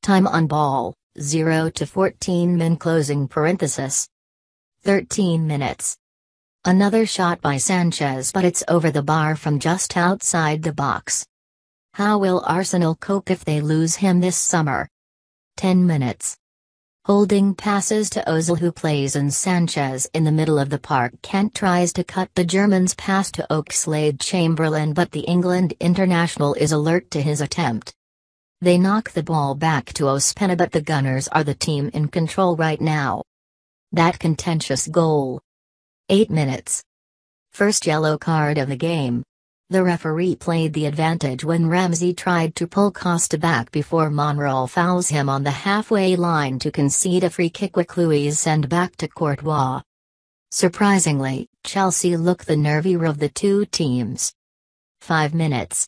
Time on ball, 0 to 14 min closing parenthesis. 13 minutes. Another shot by Sanchez, but it's over the bar from just outside the box. How will Arsenal cope if they lose him this summer? 10 minutes. Holding passes to Ozil, who plays in Sanchez in the middle of the park. Kent tries to cut the German's pass to Oxlade-Chamberlain, but the England international is alert to his attempt. They knock the ball back to Ospina, but the Gunners are the team in control right now. That contentious goal. 8 minutes. First yellow card of the game. The referee played the advantage when Ramsey tried to pull Costa back before Monreal fouls him on the halfway line to concede a free kick, with Louise send back to Courtois. Surprisingly, Chelsea look the nervier of the two teams. 5 minutes.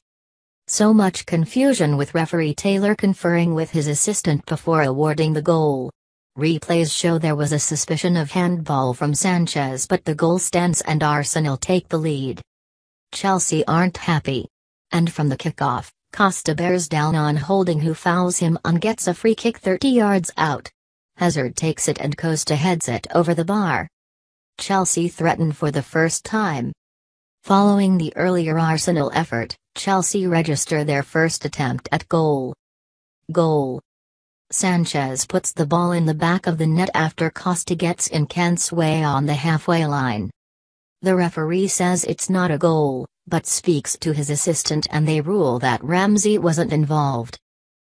So much confusion, with referee Taylor conferring with his assistant before awarding the goal. Replays show there was a suspicion of handball from Sanchez, but the goal stands and Arsenal take the lead. Chelsea aren't happy. And from the kickoff, Costa bears down on Holding, who fouls him and gets a free kick 30 yards out. Hazard takes it and Costa heads it over the bar. Chelsea threaten for the first time. Following the earlier Arsenal effort, Chelsea register their first attempt at goal. Goal. Sanchez puts the ball in the back of the net after Costa gets in Kent's way on the halfway line. The referee says it's not a goal, but speaks to his assistant and they rule that Ramsey wasn't involved.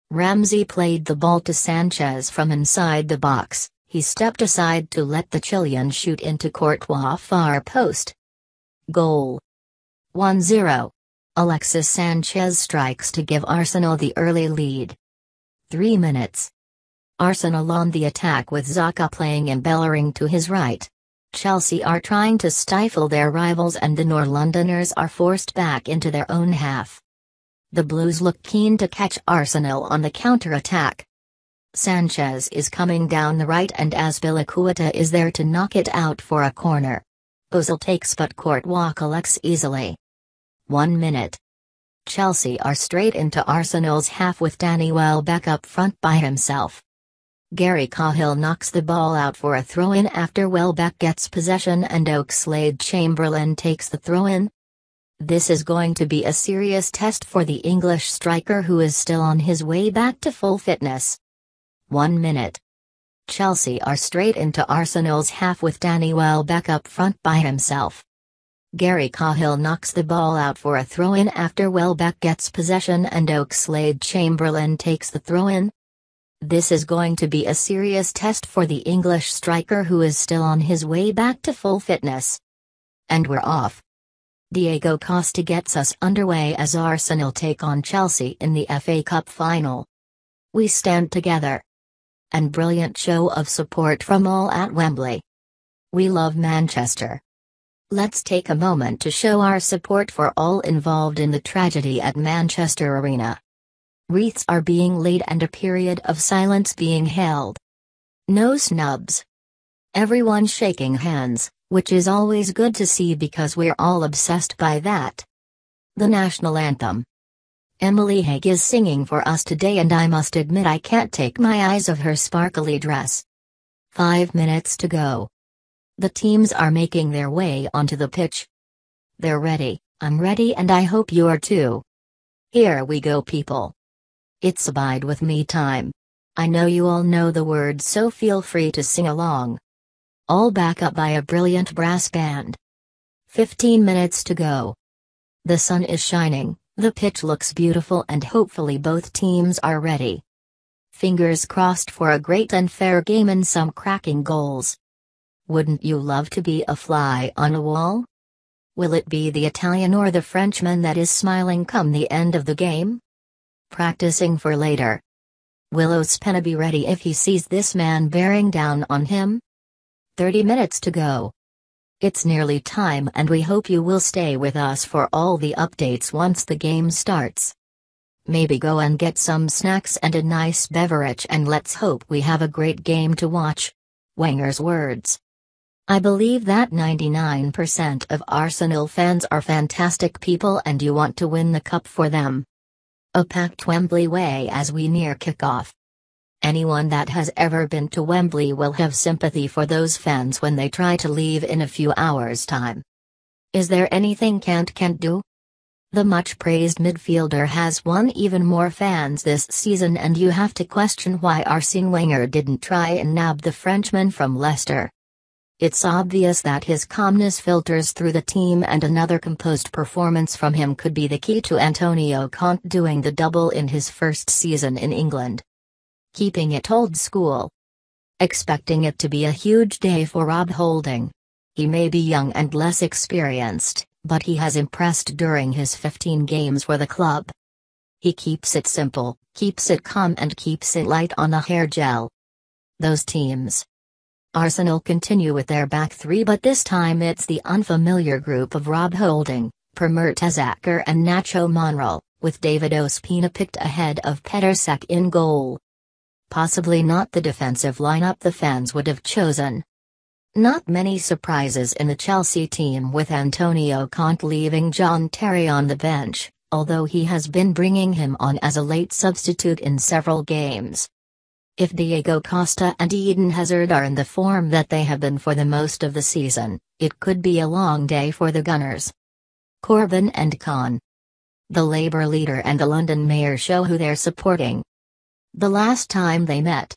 Ramsey played the ball to Sanchez from inside the box. He stepped aside to let the Chilean shoot into Courtois' far post. Goal. 1-0. Alexis Sanchez strikes to give Arsenal the early lead. 3 minutes. Arsenal on the attack with Xhaka playing and Bellerin to his right. Chelsea are trying to stifle their rivals and the North Londoners are forced back into their own half. The Blues look keen to catch Arsenal on the counter-attack. Sanchez is coming down the right and Azpilicueta is there to knock it out for a corner. Ozil takes but Courtois collects easily. 1 minute. Chelsea are straight into Arsenal's half with Danny Welbeck up front by himself. Gary Cahill knocks the ball out for a throw-in after Welbeck gets possession and Oxlade-Chamberlain takes the throw-in. This is going to be a serious test for the English striker, who is still on his way back to full fitness. 1 minute. Chelsea are straight into Arsenal's half with Danny Welbeck up front by himself. Gary Cahill knocks the ball out for a throw-in after Welbeck gets possession and Oxlade-Chamberlain takes the throw-in. This is going to be a serious test for the English striker, who is still on his way back to full fitness. And we're off. Diego Costa gets us underway as Arsenal take on Chelsea in the FA Cup final. We stand together. And brilliant show of support from all at Wembley. We love Manchester. Let's take a moment to show our support for all involved in the tragedy at Manchester Arena. Wreaths are being laid and a period of silence being held. No snubs. Everyone shaking hands, which is always good to see because we're all obsessed by that. The national anthem. Emily Hague is singing for us today and I must admit I can't take my eyes off her sparkly dress. 5 minutes to go. The teams are making their way onto the pitch. They're ready, I'm ready and I hope you're too. Here we go, people. It's Abide With Me time. I know you all know the words, so feel free to sing along. All back up by a brilliant brass band. 15 minutes to go. The sun is shining, the pitch looks beautiful and hopefully both teams are ready. Fingers crossed for a great and fair game and some cracking goals. Wouldn't you love to be a fly on a wall? Will it be the Italian or the Frenchman that is smiling come the end of the game? Practicing for later. Will Ospina be ready if he sees this man bearing down on him? 30 minutes to go. It's nearly time and we hope you will stay with us for all the updates once the game starts. Maybe go and get some snacks and a nice beverage and let's hope we have a great game to watch. Wenger's words. I believe that 99% of Arsenal fans are fantastic people and you want to win the cup for them. A packed Wembley way as we near kickoff. Anyone that has ever been to Wembley will have sympathy for those fans when they try to leave in a few hours' time. Is there anything Kant can't do? The much-praised midfielder has won even more fans this season, and you have to question why Arsene Wenger didn't try and nab the Frenchman from Leicester. It's obvious that his calmness filters through the team, and another composed performance from him could be the key to Antonio Conte doing the double in his first season in England. Keeping it old school. Expecting it to be a huge day for Rob Holding. He may be young and less experienced, but he has impressed during his 15 games for the club. He keeps it simple, keeps it calm, and keeps it light on the hair gel. Those teams. Arsenal continue with their back three, but this time it's the unfamiliar group of Rob Holding, Per Mertesacker and Nacho Monreal, with David Ospina picked ahead of Petr Cech in goal. Possibly not the defensive lineup the fans would have chosen. Not many surprises in the Chelsea team, with Antonio Conte leaving John Terry on the bench, although he has been bringing him on as a late substitute in several games. If Diego Costa and Eden Hazard are in the form that they have been for the most of the season, it could be a long day for the Gunners. Corbyn and Khan. The Labour leader and the London mayor show who they're supporting. The last time they met.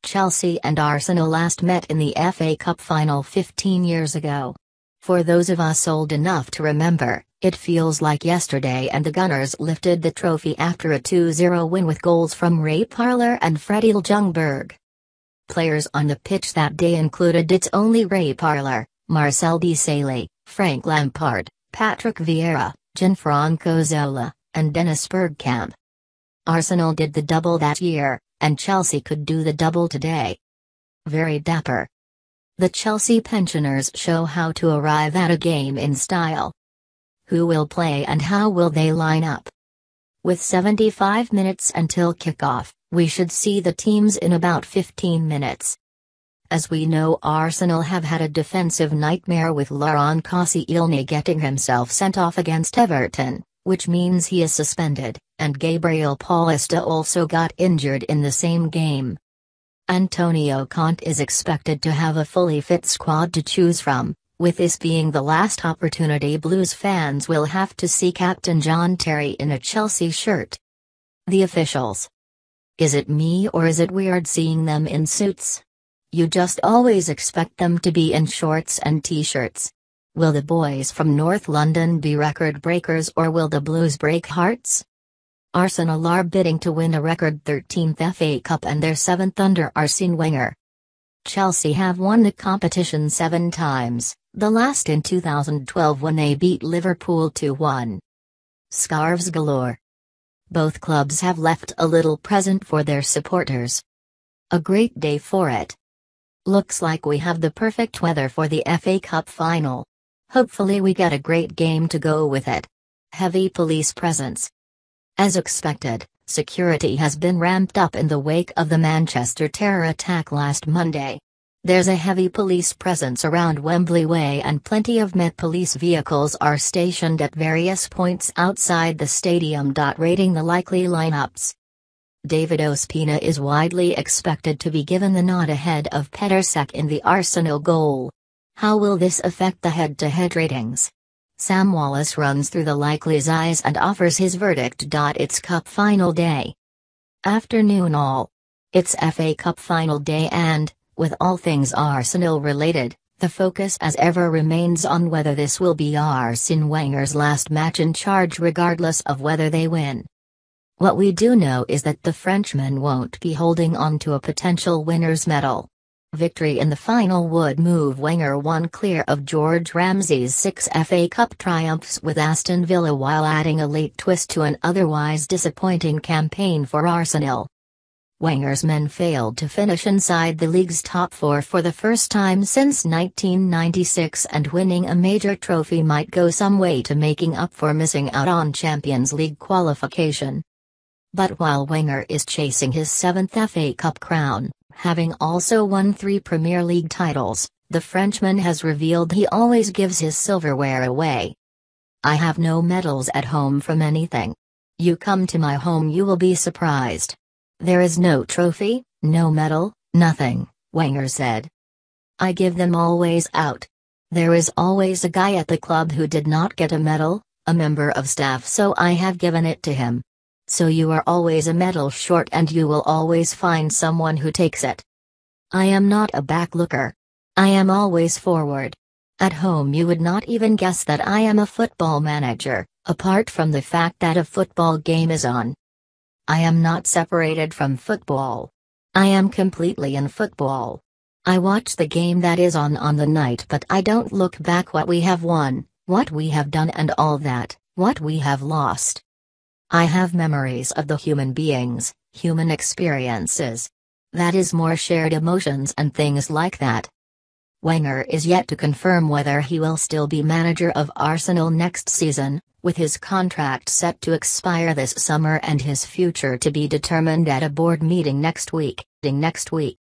Chelsea and Arsenal last met in the FA Cup final 15 years ago. For those of us old enough to remember, it feels like yesterday, and the Gunners lifted the trophy after a 2-0 win with goals from Ray Parlour and Freddie Ljungberg. Players on the pitch that day included its only Ray Parlour, Marcel Desailly, Frank Lampard, Patrick Vieira, Gianfranco Zola, and Dennis Bergkamp. Arsenal did the double that year, and Chelsea could do the double today. Very dapper. The Chelsea pensioners show how to arrive at a game in style. Who will play and how will they line up? With 75 minutes until kickoff, we should see the teams in about 15 minutes. As we know, Arsenal have had a defensive nightmare, with Laurent Koscielny getting himself sent off against Everton, which means he is suspended, and Gabriel Paulista also got injured in the same game. Antonio Conte is expected to have a fully fit squad to choose from, with this being the last opportunity Blues fans will have to see Captain John Terry in a Chelsea shirt. The officials. Is it me, or is it weird seeing them in suits? You just always expect them to be in shorts and t-shirts. Will the boys from North London be record breakers, or will the Blues break hearts? Arsenal are bidding to win a record 13th FA Cup and their 7th under Arsene Wenger. Chelsea have won the competition 7 times, the last in 2012 when they beat Liverpool 2-1. Scarves galore. Both clubs have left a little present for their supporters. A great day for it. Looks like we have the perfect weather for the FA Cup final. Hopefully we get a great game to go with it. Heavy police presence. As expected, security has been ramped up in the wake of the Manchester terror attack last Monday. There's a heavy police presence around Wembley Way, and plenty of Met Police vehicles are stationed at various points outside the stadium. Rating the likely lineups. David Ospina is widely expected to be given the nod ahead of Petr Cech in the Arsenal goal. How will this affect the head-to-head ratings? Sam Wallace runs through the likelies eyes and offers his verdict. It's Cup final day. Afternoon all. It's FA Cup final day, and, with all things Arsenal related, the focus as ever remains on whether this will be Arsene Wenger's last match in charge, regardless of whether they win. What we do know is that the Frenchman won't be holding on to a potential winner's medal. Victory in the final would move Wenger one clear of George Ramsay's 6 FA Cup triumphs with Aston Villa, while adding a late twist to an otherwise disappointing campaign for Arsenal. Wenger's men failed to finish inside the league's top 4 for the first time since 1996, and winning a major trophy might go some way to making up for missing out on Champions League qualification. But while Wenger is chasing his 7th FA Cup crown, having also won 3 Premier League titles, the Frenchman has revealed he always gives his silverware away. I have no medals at home from anything. You come to my home, you will be surprised. There is no trophy, no medal, nothing, Wenger said. I give them always out. There is always a guy at the club who did not get a medal, a member of staff, so I have given it to him. So you are always a medal short and you will always find someone who takes it. I am not a backlooker. I am always forward. At home you would not even guess that I am a football manager, apart from the fact that a football game is on. I am not separated from football. I am completely in football. I watch the game that is on the night, but I don't look back what we have won, what we have done and all that, what we have lost. I have memories of the human beings, human experiences. That is more shared emotions and things like that. Wenger is yet to confirm whether he will still be manager of Arsenal next season, with his contract set to expire this summer and his future to be determined at a board meeting next week.